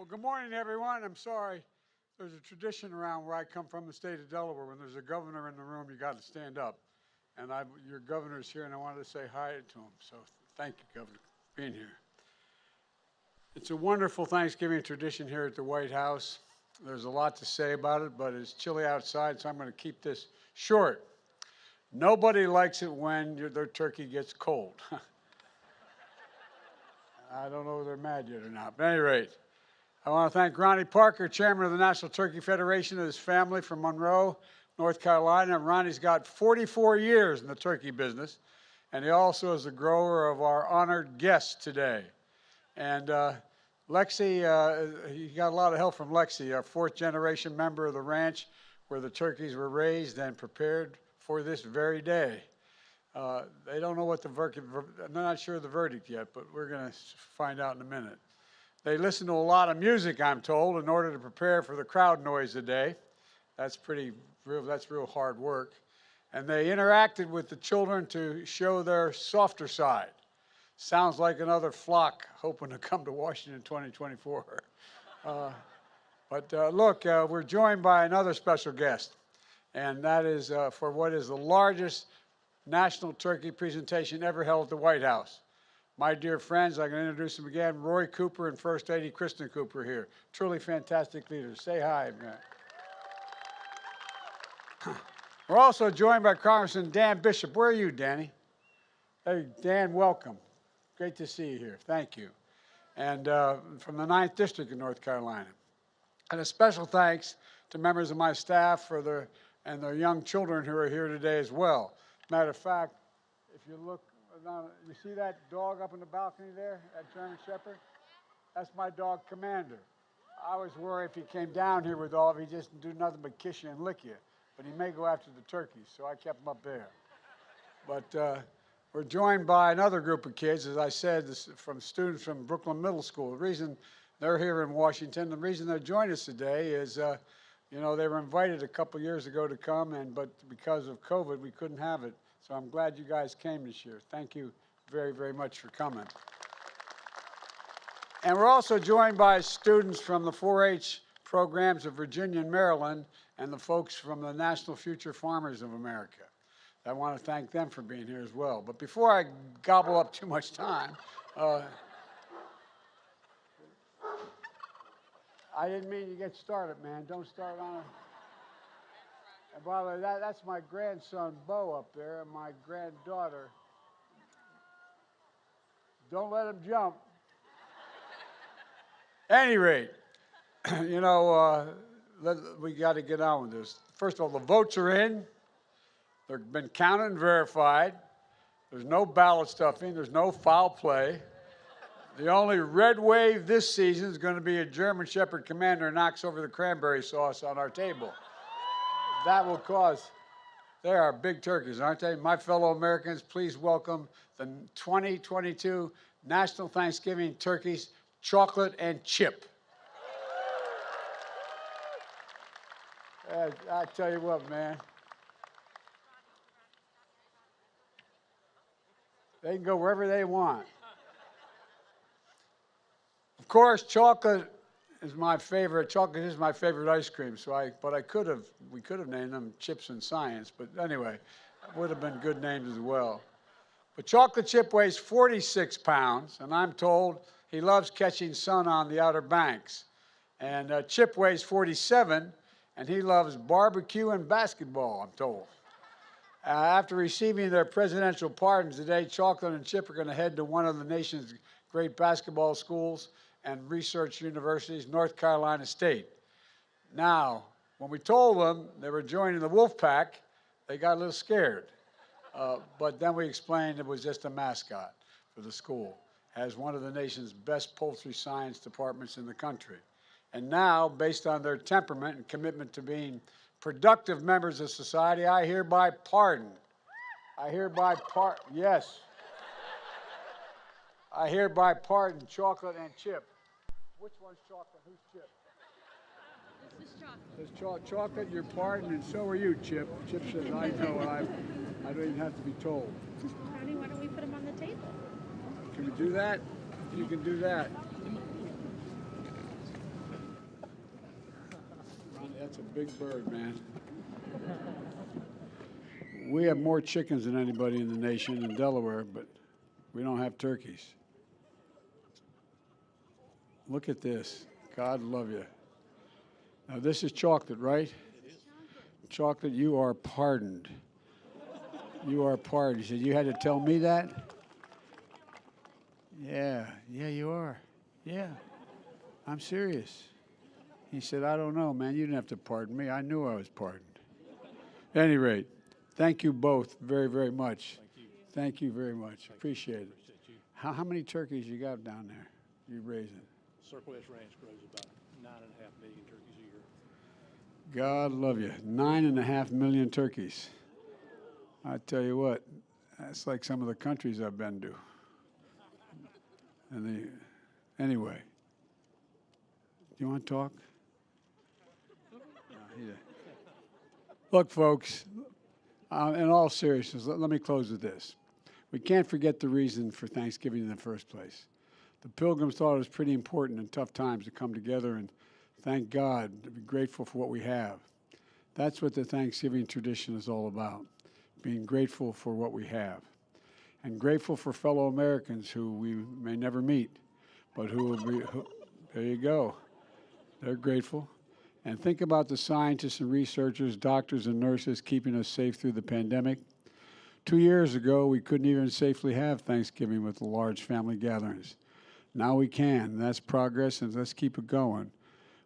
Well, good morning, everyone. I'm sorry. There's a tradition around where I come from, the state of Delaware. When there's a governor in the room, you got to stand up. And your governor's here, and I wanted to say hi to him. So thank you, Governor, for being here. It's a wonderful Thanksgiving tradition here at the White House. There's a lot to say about it, but it's chilly outside, so I'm going to keep this short. Nobody likes it when their turkey gets cold. I don't know if they're mad yet or not. But at any rate, I want to thank Ronnie Parker, chairman of the National Turkey Federation, and his family from Monroe, North Carolina. Ronnie's got 44 years in the turkey business, and he also is the grower of our honored guest today. And Lexi, he got a lot of help from Lexi, a fourth-generation member of the ranch where the turkeys were raised and prepared for this very day. They don't know what the verdict, I'm not sure of the verdict yet, but we're going to find out in a minute. They listen to a lot of music, I'm told, in order to prepare for the crowd noise today. That's real hard work. And they interacted with the children to show their softer side. Sounds like another flock hoping to come to Washington in 2024. Look, we're joined by another special guest, and that is for what is the largest national turkey presentation ever held at the White House. My dear friends, I can introduce them again, Roy Cooper and First Lady Kristen Cooper here. Truly fantastic leaders. Say hi, man. We're also joined by Congressman Dan Bishop. Where are you, Danny? Hey, Dan, welcome. Great to see you here. Thank you. And from the 9th District of North Carolina. And a special thanks to members of my staff and their young children who are here today as well. Matter of fact, if you look, you see that dog up in the balcony there, that German Shepherd? That's my dog, Commander. I was worried if he came down here with all of it, he'd just do nothing but kiss you and lick you. But he may go after the turkeys, so I kept him up there. But we're joined by another group of kids, as I said, from students from Brooklyn Middle School. The reason they're here in Washington, the reason they're joining us today is, they were invited a couple years ago to come, but because of COVID, we couldn't have it. So I'm glad you guys came this year. Thank you very, very much for coming. And we're also joined by students from the 4-H programs of Virginia and Maryland and the folks from the National Future Farmers of America. I want to thank them for being here as well. But before I gobble up too much time, I didn't mean to get started, man. Don't start on it. And by the way, that's my grandson, Bo, up there, and my granddaughter. Don't let him jump. At any rate, we got to get on with this. First of all, the votes are in. They've been counted and verified. There's no ballot stuffing. There's no foul play. The only red wave this season is going to be a German Shepherd Commander who knocks over the cranberry sauce on our table. That will cause, they are big turkeys, aren't they? My fellow Americans, please welcome the 2022 National Thanksgiving Turkeys, Chocolate and Chip. I tell you what, man. They can go wherever they want. Of course, chocolate is my favorite. Chocolate is my favorite ice cream. We could have named them Chips and Science. But anyway, it would have been good names as well. But Chocolate Chip weighs 46 pounds, and I'm told he loves catching sun on the Outer Banks. And Chip weighs 47, and he loves barbecue and basketball, I'm told. After receiving their presidential pardons today, Chocolate and Chip are going to head to one of the nation's great basketball schools and research universities, North Carolina State. Now, when we told them they were joining the wolf pack, they got a little scared. But then we explained it was just a mascot for the school, has one of the nation's best poultry science departments in the country. And now, based on their temperament and commitment to being productive members of society, I hereby pardon. Yes. I hereby pardon Chocolate and Chip. Which one's Chocolate? Who's Chip? This is Chocolate. Says Chocolate, you're pardoned, and so are you, Chip. Chip says, I know, I don't even have to be told. Honey, why don't we put them on the table? Can we do that? You can do that. That's a big bird, man. We have more chickens than anybody in the nation in Delaware, but we don't have turkeys. Look at this. God love you. Now, this is chocolate, right? This is chocolate. Chocolate, you are pardoned. You are pardoned. You said you had to tell me that? Yeah, you are. Yeah, I'm serious. He said, I don't know, man. You didn't have to pardon me. I knew I was pardoned. At any rate, thank you both very, very much. Thank you. Thank you very much. Appreciate it. Appreciate you. How many turkeys you got down there you raising? Circle S Ranch grows about 9.5 million turkeys a year. God love you. 9.5 million turkeys. I tell you what, that's like some of the countries I've been to. Anyway, you want to talk? Look, folks, in all seriousness, let me close with this. We can't forget the reason for Thanksgiving in the first place. The Pilgrims thought it was pretty important in tough times to come together and thank God, to be grateful for what we have. That's what the Thanksgiving tradition is all about, being grateful for what we have. And grateful for fellow Americans who we may never meet, but who will be, there you go. They're grateful. And think about the scientists and researchers, doctors and nurses keeping us safe through the pandemic. 2 years ago, we couldn't even safely have Thanksgiving with large family gatherings. Now we can. That's progress, and let's keep it going.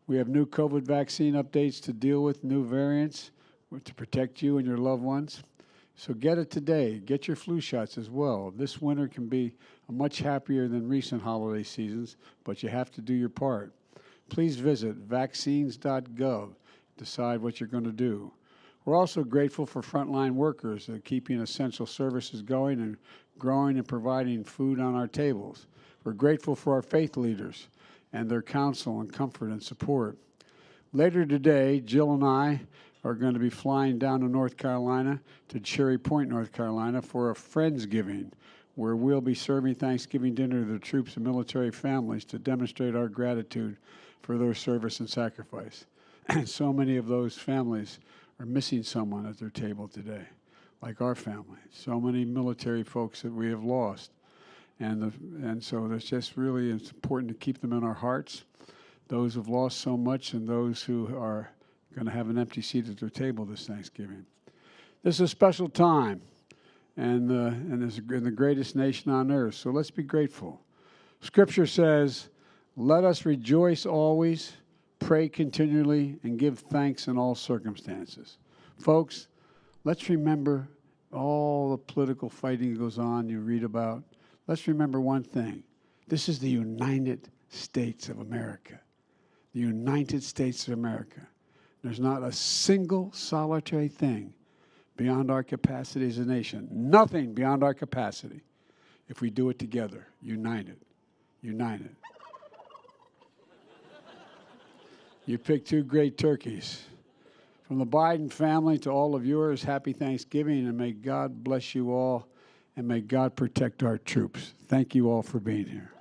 We have new COVID vaccine updates to deal with, new variants to protect you and your loved ones. So get it today. Get your flu shots as well. This winter can be much happier than recent holiday seasons, but you have to do your part. Please visit vaccines.gov. Decide what you're going to do. We're also grateful for frontline workers that are keeping essential services going and growing and providing food on our tables. We're grateful for our faith leaders and their counsel and comfort and support. Later today, Jill and I are going to be flying down to North Carolina, to Cherry Point, North Carolina, for a Friendsgiving, where we'll be serving Thanksgiving dinner to the troops and military families to demonstrate our gratitude for their service and sacrifice. And so many of those families are missing someone at their table today, like our family. So many military folks that we have lost. And so it's just really it's important to keep them in our hearts, those who've lost so much and those who are going to have an empty seat at their table this Thanksgiving. This is a special time, and it's in the greatest nation on earth, so let's be grateful. Scripture says, let us rejoice always, pray continually, and give thanks in all circumstances. Folks, let's remember all the political fighting that goes on you read about. Let's remember one thing. This is the United States of America. The United States of America. There's not a single solitary thing beyond our capacity as a nation. Nothing beyond our capacity if we do it together, united. United. You picked two great turkeys. From the Biden family to all of yours, happy Thanksgiving, and may God bless you all, and may God protect our troops. Thank you all for being here.